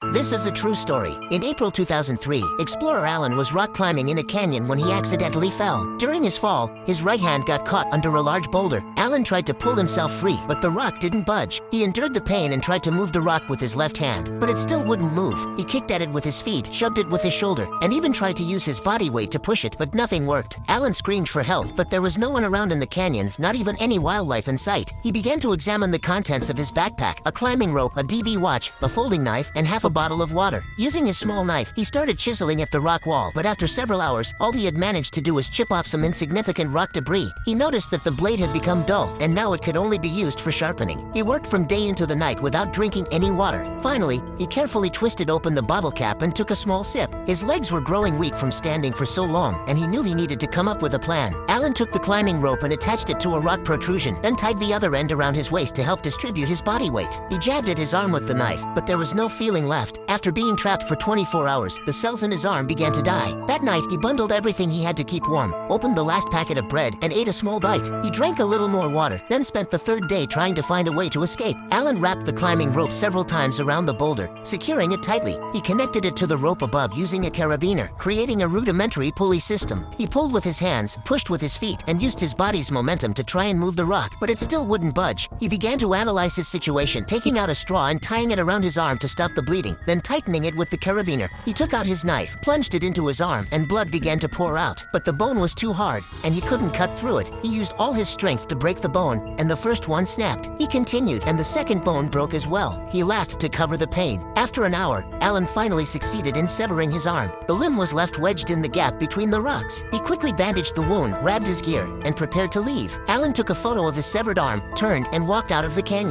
This is a true story. In April 2003, explorer Alan was rock climbing in a canyon when he accidentally fell. During his fall, his right hand got caught under a large boulder. Alan tried to pull himself free, but the rock didn't budge. He endured the pain and tried to move the rock with his left hand, but it still wouldn't move. He kicked at it with his feet, shoved it with his shoulder, and even tried to use his body weight to push it, but nothing worked. Alan screamed for help, but there was no one around in the canyon, not even any wildlife in sight. He began to examine the contents of his backpack: a climbing rope, a DV watch, a folding knife, and half a bottle of water. Using his small knife, he started chiseling at the rock wall, but after several hours, all he had managed to do was chip off some insignificant rock debris. He noticed that the blade had become dull, and now it could only be used for sharpening. He worked from day into the night without drinking any water. Finally, he carefully twisted open the bottle cap and took a small sip. His legs were growing weak from standing for so long, and he knew he needed to come up with a plan. Alan took the climbing rope and attached it to a rock protrusion, then tied the other end around his waist to help distribute his body weight. He jabbed at his arm with the knife, but there was no feeling left. After being trapped for 24 hours, the cells in his arm began to die. That night, he bundled everything he had to keep warm, opened the last packet of bread, and ate a small bite. He drank a little more water, then spent the third day trying to find a way to escape. Alan wrapped the climbing rope several times around the boulder, securing it tightly. He connected it to the rope above using a carabiner, creating a rudimentary pulley system. He pulled with his hands, pushed with his feet, and used his body's momentum to try and move the rock, but it still wouldn't budge. He began to analyze his situation, taking out a straw and tying it around his arm to stop the bleeding, then tightening it with the carabiner. He took out his knife, plunged it into his arm, and blood began to pour out. But the bone was too hard, and he couldn't cut through it. He used all his strength to break the bone, and the first one snapped. He continued, and the second bone broke as well. He laughed to cover the pain. After an hour, Alan finally succeeded in severing his arm. The limb was left wedged in the gap between the rocks. He quickly bandaged the wound, grabbed his gear, and prepared to leave. Alan took a photo of his severed arm, turned, and walked out of the canyon.